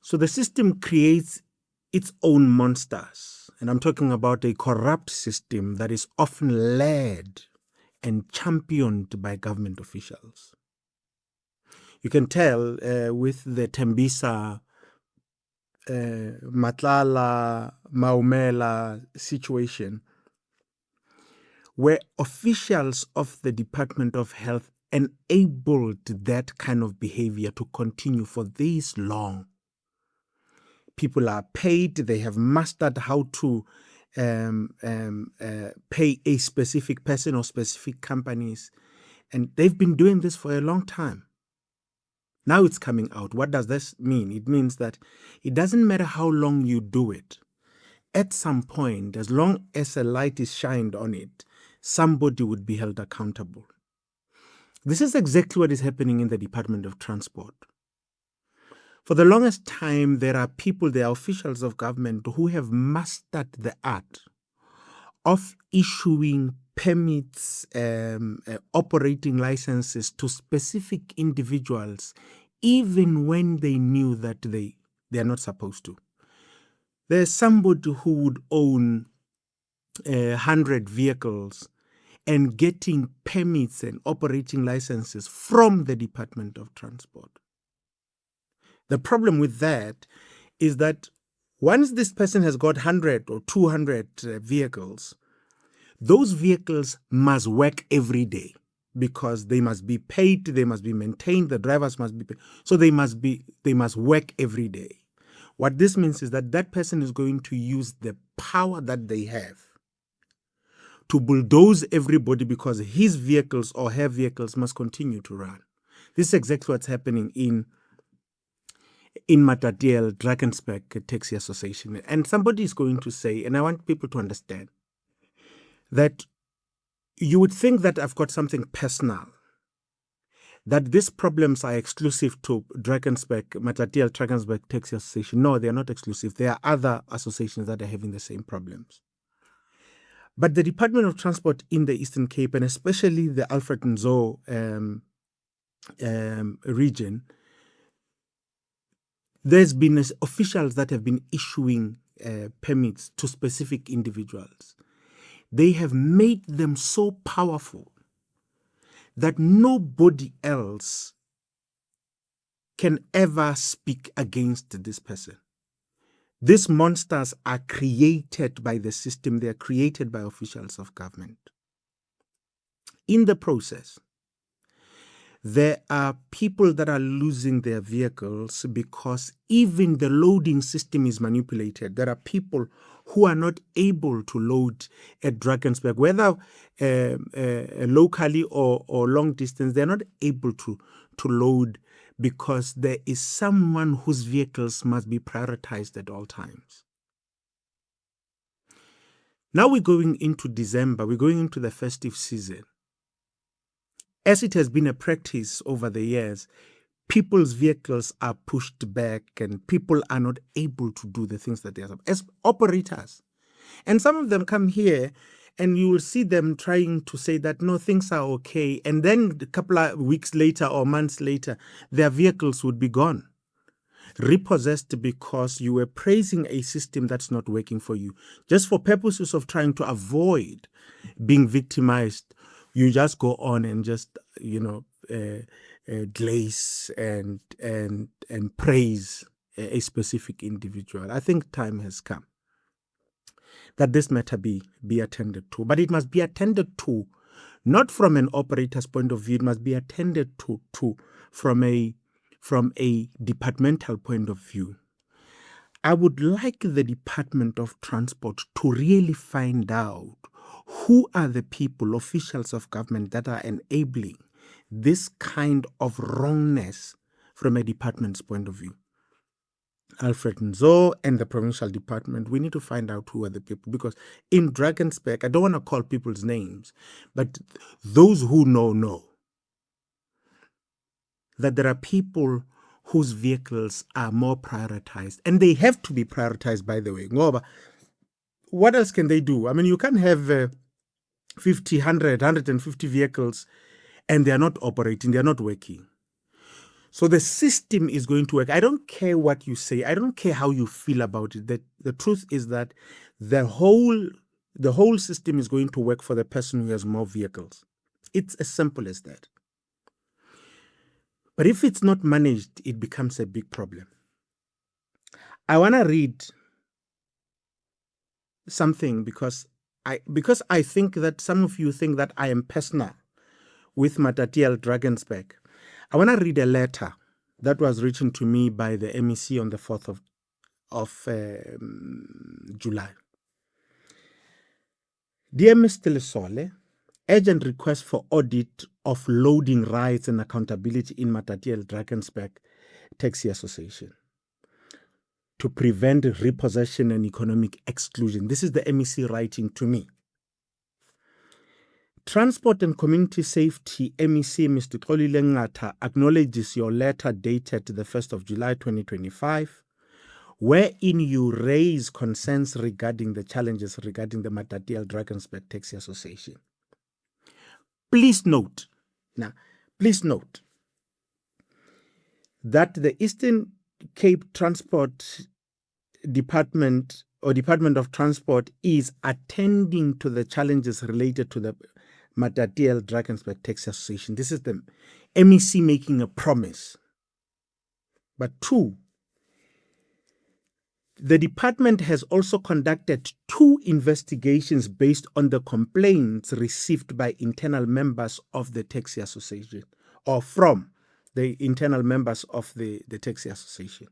So the system creates its own monsters. And I'm talking about a corrupt system that is often led and championed by government officials. You can tell with the Tembisa, Matlala, Maumela situation, where officials of the Department of Health enabled that kind of behavior to continue for this long. People are paid, they have mastered how to pay a specific person or specific companies, and they've been doing this for a long time. Now it's coming out. What does this mean? It means that it doesn't matter how long you do it. At some point, as long as a light is shined on it, somebody would be held accountable. This is exactly what is happening in the Department of Transport. For the longest time, there are officials of government who have mastered the art of issuing permits, operating licenses to specific individuals, even when they knew that they are not supposed to. There's somebody who would own 100 vehicles and getting permits and operating licenses from the Department of Transport. The problem with that is that once this person has got 100 or 200 vehicles, those vehicles must work every day because they must be paid, they must be maintained, the drivers must be paid. So they must work every day. What this means is that that person is going to use the power that they have to bulldoze everybody because his vehicles or her vehicles must continue to run. This is exactly what's happening in Matatiele Drakensberg Taxi Association. And somebody is going to say, and I want people to understand, that you would think that I've got something personal, that these problems are exclusive to Matatiele Drakensberg Taxi Association. No, they are not exclusive. There are other associations that are having the same problems. But the Department of Transport in the Eastern Cape, and especially the Alfred Nzo region, there's been officials that have been issuing permits to specific individuals. They have made them so powerful that nobody else can ever speak against this person. These monsters are created by the system. They are created by officials of government. In the process, there are people that are losing their vehicles because even the loading system is manipulated. There are people who are not able to load at Drakensberg, whether locally or long distance. They're not able to load because there is someone whose vehicles must be prioritized at all times. Now we're going into December. We're going into the festive season. As it has been a practice over the years, people's vehicles are pushed back and people are not able to do the things that they are as operators. And some of them come here and you will see them trying to say that, no, things are okay. And then a couple of weeks later or months later, their vehicles would be gone, repossessed because you were praising a system that's not working for you. Just for purposes of trying to avoid being victimized, you just go on and just, glaze and praise a specific individual. I think time has come that this matter be attended to. But it must be attended to not from an operator's point of view. It must be attended to from a departmental point of view. I would like the Department of Transport to really find out who are the people, officials of government, that are enabling this kind of wrongness from a department's point of view. Alfred Nzo and the provincial department, we need to find out who are the people, because in Drakensberg, I don't want to call people's names, but those who know that there are people whose vehicles are more prioritized, and they have to be prioritized, by the way. What else can they do? I mean, you can't have 50, 100, 150 vehicles and they are not operating, they are not working. So the system is going to work. I don't care what you say. I don't care how you feel about it. The truth is that the whole system is going to work for the person who has more vehicles. It's as simple as that. But if it's not managed, it becomes a big problem. I want to read something because I think that some of you think that I am personal with Matatiele Drakensberg. I want to read a letter that was written to me by the MEC on the 4th of July. Dear Mr. Lesole, urgent request for audit of loading rights and accountability in Matatiele Drakensberg Taxi Association to prevent repossession and economic exclusion. This is the MEC writing to me. Transport and Community Safety MEC Mr. Xolile Ngata acknowledges your letter dated the 1st of July 2025, wherein you raise concerns regarding the challenges regarding the Matatiele Drakensberg Taxi Association. Please note that the Eastern Cape Transport Department or Department of Transport is attending to the challenges related to the Matatiele Drakensberg Taxi Association. This is the MEC making a promise. But 2, the department has also conducted 2 investigations based on the complaints received by internal members of the Taxi Association or from the internal members of the Taxi Association.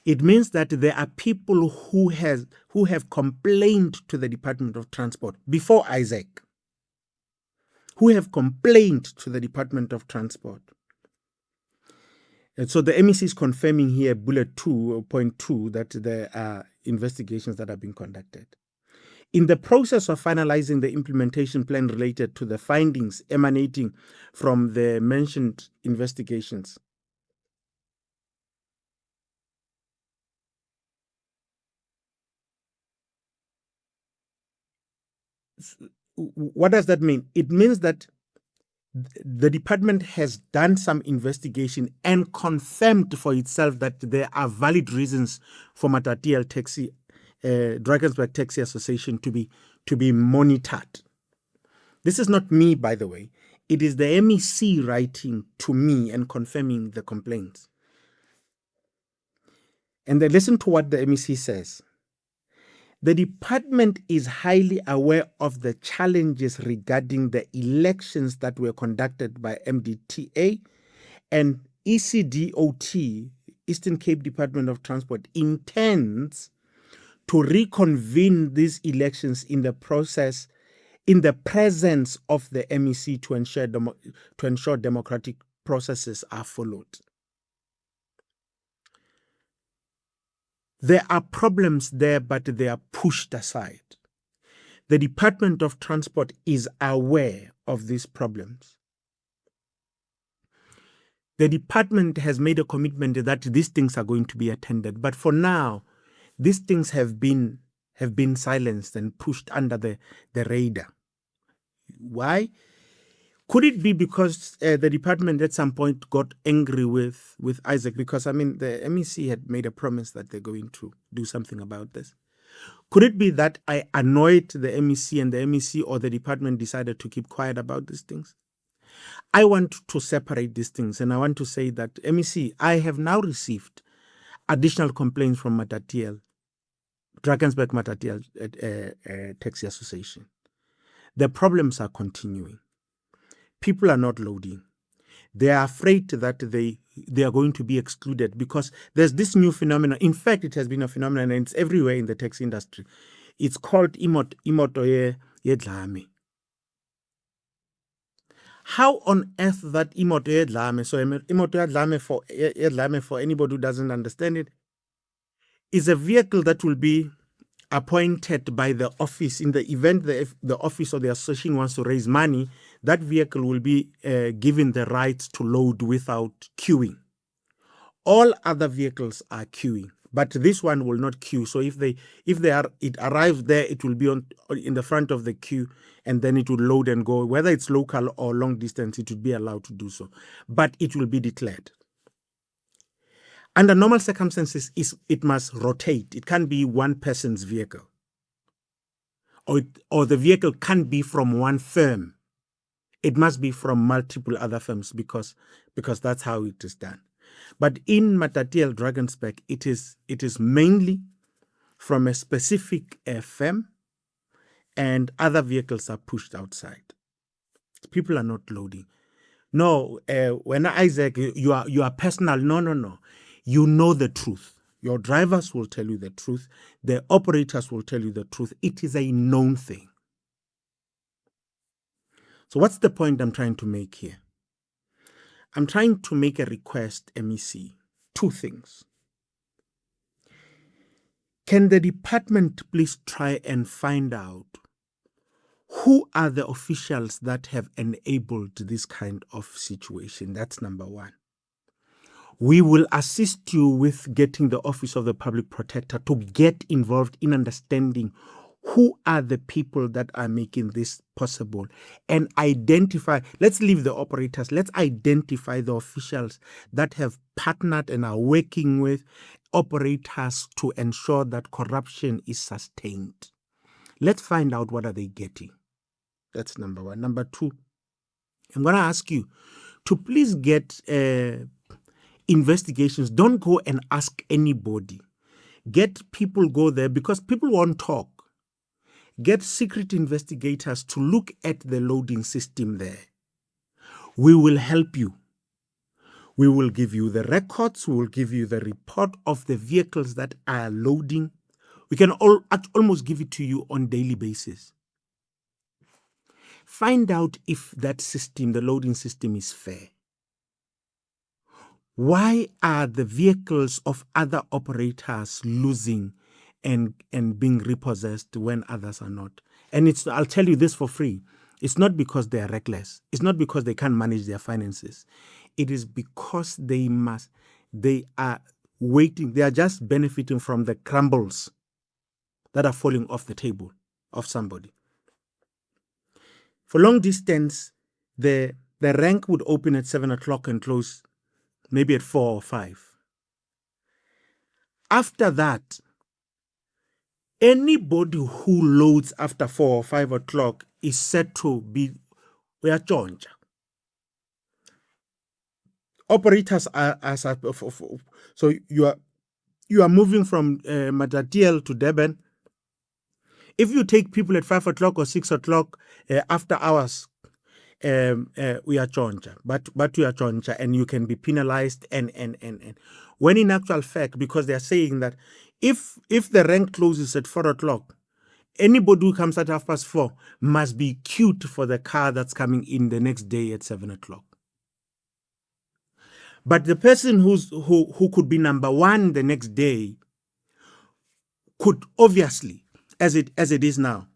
It means that there are people who have complained to the Department of Transport before Isaac, who have complained to the Department of Transport. And so the MEC is confirming here, bullet 2.2, that there are investigations that are being conducted. In the process of finalizing the implementation plan related to the findings emanating from the mentioned investigations, what does that mean? It means that the department has done some investigation and confirmed for itself that there are valid reasons for Matatiele Drakensberg Taxi Association to be monitored. This is not me, by the way. It is the MEC writing to me and confirming the complaints. And then listen to what the MEC says. The department is highly aware of the challenges regarding the elections that were conducted by MDTA, and ECDOT, Eastern Cape Department of Transport, intends to reconvene these elections in the presence of the MEC to ensure democratic processes are followed. There are problems there, but they are pushed aside. The Department of Transport is aware of these problems. The department has made a commitment that these things are going to be attended, but for now, these things have been silenced and pushed under the radar. Why? Could it be because the department at some point got angry with Isaac? Because, I mean, the MEC had made a promise that they're going to do something about this. Could it be that I annoyed the MEC and the MEC or the department decided to keep quiet about these things? I want to separate these things, and I want to say that, MEC, I have now received additional complaints from Matatiele Drakensberg Taxi Association. The problems are continuing. People are not loading. They are afraid that they are going to be excluded because there's this new phenomenon. In fact, it has been a phenomenon and it's everywhere in the taxi industry. It's called imoto yedlame. How on earth that imoto yedlame? So imoto yedlame for anybody who doesn't understand it, is a vehicle that will be appointed by the office in the event the office or the association wants to raise money. That vehicle will be given the right to load without queuing. All other vehicles are queuing, But this one will not queue. So if it arrives there, it will be in the front of the queue, and then it will load and go. Whether it's local or long distance, it will be allowed to do so. But it will be declared. Under normal circumstances, it must rotate. It can't be one person's vehicle. Or the vehicle can't be from one firm. It must be from multiple other firms because that's how it is done. But in Matatiele Drakensberg, it is mainly from a specific firm, and other vehicles are pushed outside. People are not loading. No, when Isaac, you are personal. No. You know the truth. Your drivers will tell you the truth. The operators will tell you the truth. It is a known thing. So what's the point I'm trying to make here? I'm trying to make a request, MEC. Two things. Can the department please try and find out who are the officials that have enabled this kind of situation? That's number one. We will assist you with getting the Office of the Public Protector to get involved in understanding who are the people that are making this possible and identify. Let's leave the operators. Let's identify the officials that have partnered and are working with operators to ensure that corruption is sustained. Let's find out what are they getting. That's number one. Number two, I'm going to ask you to please get investigations. Don't go and ask anybody. Get people go there because people won't talk. Get secret investigators to look at the loading system there. We will help you. We will give you the records. We will give you the report of the vehicles that are loading. We can almost give it to you on a daily basis. Find out if that system, the loading system, is fair. Why are the vehicles of other operators losing and being repossessed when others are not? And I'll tell you this for free. It's not because they are reckless. It's not because they can't manage their finances. It is because they are waiting. They are just benefiting from the crumbles that are falling off the table of somebody. For long distance, the rank would open at 7 o'clock and close maybe at 4 or 5. After that, anybody who loads after 4 or 5 o'clock is said to be uyatshontsha. Operators are so you are moving from Matatiele to Durban. If you take people at 5 o'clock or 6 o'clock after hours, we are choncha, but we are choncha, and you can be penalized and when in actual fact, because they are saying that if the rank closes at 4 o'clock, anybody who comes at 4:30 must be queued for the car that's coming in the next day at 7 o'clock. But the person who could be number one the next day could obviously, as it is now,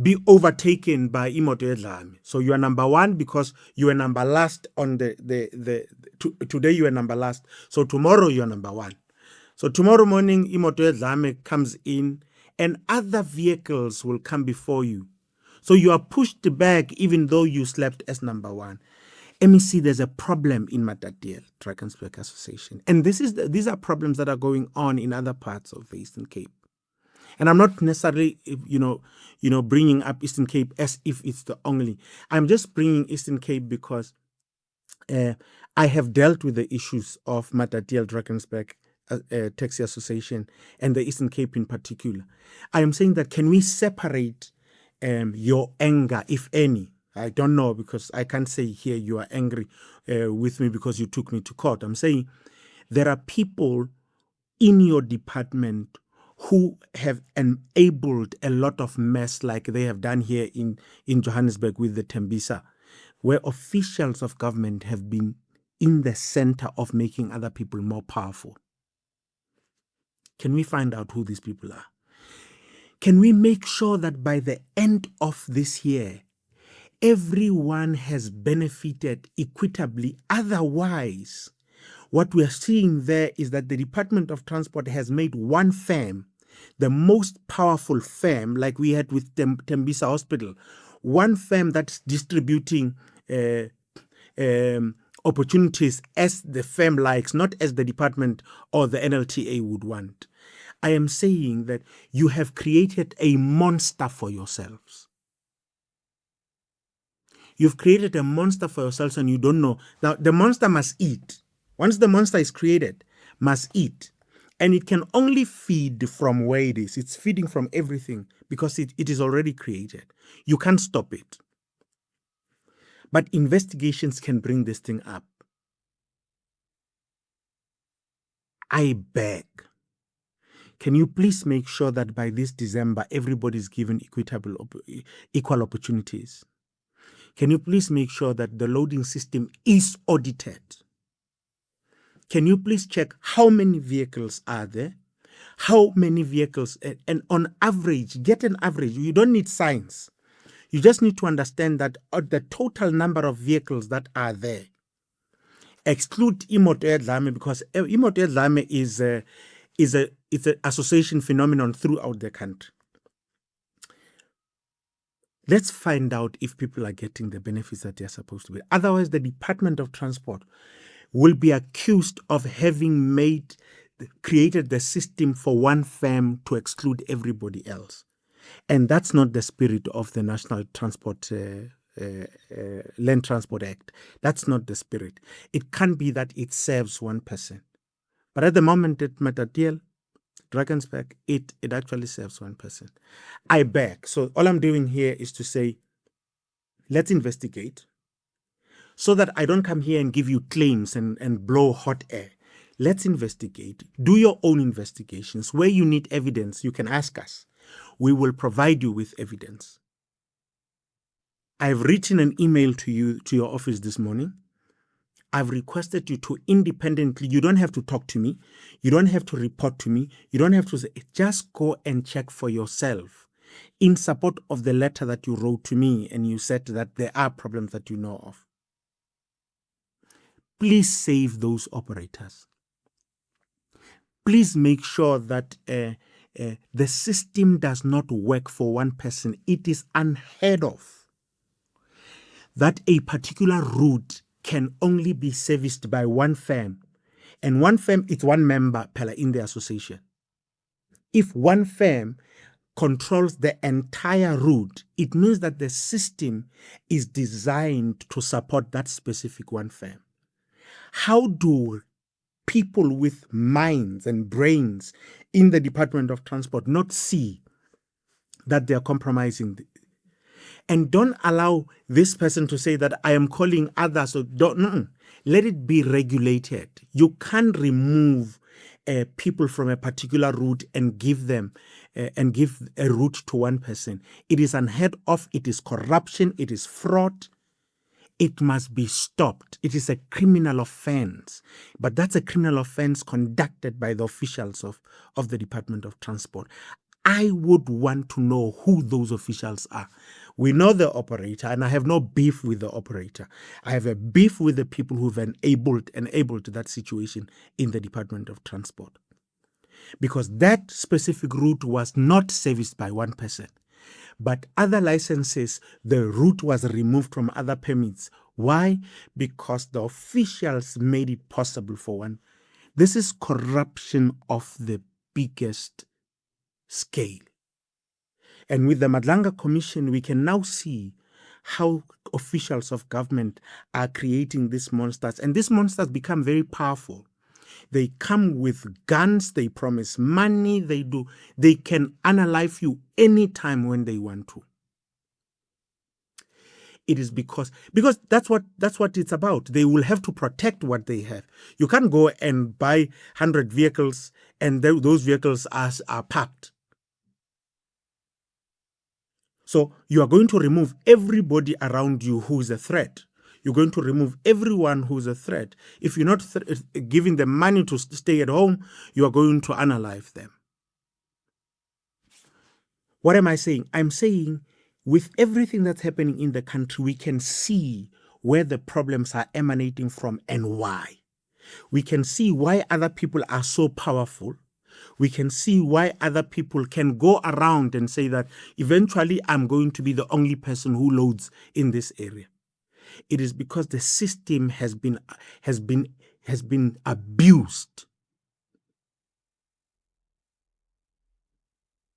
be overtaken by Matatiele Drakensberg. So you are number one because you are number last on today you are number last. So tomorrow you are number one. So tomorrow morning Matatiele Drakensberg comes in and other vehicles will come before you. So you are pushed back even though you slept as number one. MEC, there's a problem in Matatiele Drakensberg Association. And these are problems that are going on in other parts of the Eastern Cape. And I'm not necessarily, bringing up Eastern Cape as if it's the only. I'm just bringing Eastern Cape because I have dealt with the issues of Matatiele Drakensberg Taxi Association and the Eastern Cape in particular. I am saying that can we separate your anger, if any? I don't know, because I can't say here you are angry with me because you took me to court. I'm saying there are people in your department who have enabled a lot of mess like they have done here in Johannesburg with the Tembisa, where officials of government have been in the center of making other people more powerful. Can we find out who these people are? Can we make sure that by the end of this year, everyone has benefited equitably? Otherwise, What we are seeing there is that the Department of Transport has made one firm, the most powerful firm, like we had with Tembisa Hospital, one firm that's distributing opportunities as the firm likes, not as the department or the NLTA would want. I am saying that you have created a monster for yourselves. You've created a monster for yourselves and you don't know. Now, the monster must eat. Once the monster is created, must eat. And it can only feed from where it is. It's feeding from everything because it is already created. You can't stop it. But investigations can bring this thing up. I beg, can you please make sure that by this December, everybody is given equal opportunities? Can you please make sure that the loading system is audited? Can you please check how many vehicles are there? How many vehicles? And on average, get an average. You don't need science. You just need to understand that the total number of vehicles that are there. Exclude Imoto Dlame because Imoto Dlame is an association phenomenon throughout the country. Let's find out if people are getting the benefits that they're supposed to be. Otherwise, the Department of Transport will be accused of having created the system for one firm to exclude everybody else. And that's not the spirit of the National Transport Land Transport Act. That's not the spirit. It can't be that it serves one person. But at the moment at Matatiele Drakensberg, it actually serves one person. I beg. So all I'm doing here is to say, let's investigate so that I don't come here and give you claims and blow hot air. Let's investigate. Do your own investigations. Where you need evidence, you can ask us. We will provide you with evidence. I've written an email to you, to your office this morning. I've requested you to independently, you don't have to talk to me. You don't have to report to me. You don't have to say, just go and check for yourself in support of the letter that you wrote to me and you said that there are problems that you know of. Please save those operators. Please make sure that the system does not work for one person. It is unheard of that a particular route can only be serviced by one firm. And one firm, it's one member in the association. If one firm controls the entire route, it means that the system is designed to support that specific one firm. How do people with minds and brains in the Department of Transport not see that they are compromising? And don't allow this person to say that I am calling others. So don't. Let it be regulated. You can't remove people from a particular route and give them and give a route to one person. It is unheard of. It is corruption. It is fraud. It must be stopped. It is a criminal offense. But that's a criminal offense conducted by the officials of the Department of Transport. I would want to know who those officials are. We know the operator, and I have no beef with the operator. I have a beef with the people who've enabled that situation in the Department of Transport. Because that specific route was not serviced by one person. But other licenses, the route was removed from other permits. Why? Because the officials made it possible for one. This is corruption of the biggest scale. And with the Madlanga Commission, we can now see how officials of government are creating these monsters. And these monsters become very powerful. They come with guns, they promise money, they can unalive you anytime when they want to. It is because that's what it's about. They will have to protect what they have. You can't go and buy 100 vehicles and those vehicles are parked. So you are going to remove everybody around you who is a threat. You're going to remove everyone who's a threat. If you're not giving them money to stay at home, you are going to unalive them. What am I saying? I'm saying with everything that's happening in the country, we can see where the problems are emanating from and why. We can see why other people are so powerful. We can see why other people can go around and say that eventually I'm going to be the only person who loads in this area. It is because the system has been abused.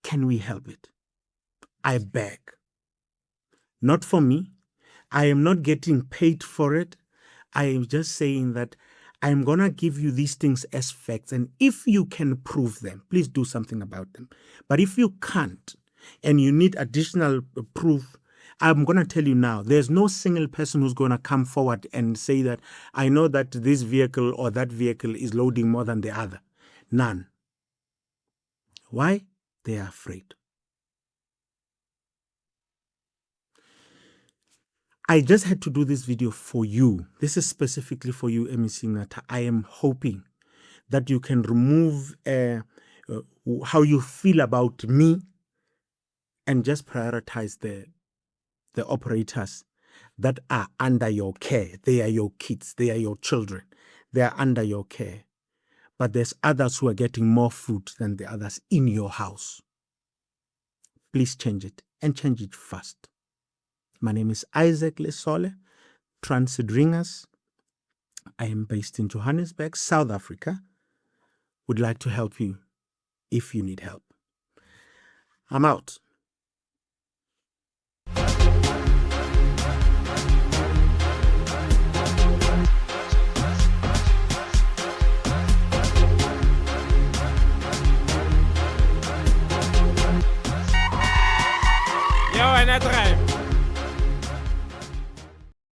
Can we help it? I beg. Not for me. I am not getting paid for it. I am just saying that I'm going to give you these things as facts. And if you can prove them, please do something about them. But if you can't and you need additional proof, I'm going to tell you now, there's no single person who's going to come forward and say that I know that this vehicle or that vehicle is loading more than the other. None. Why? They are afraid. I just had to do this video for you. This is specifically for you, MEC Nata. I am hoping that you can remove how you feel about me and just prioritize the operators that are under your care. They are your kids. They are your children. They are under your care. But there's others who are getting more fruit than the others in your house. Please change it, and change it fast. My name is Isaack Lesole, Transit Ringas. I am based in Johannesburg, South Africa. Would like to help you if you need help. I'm out.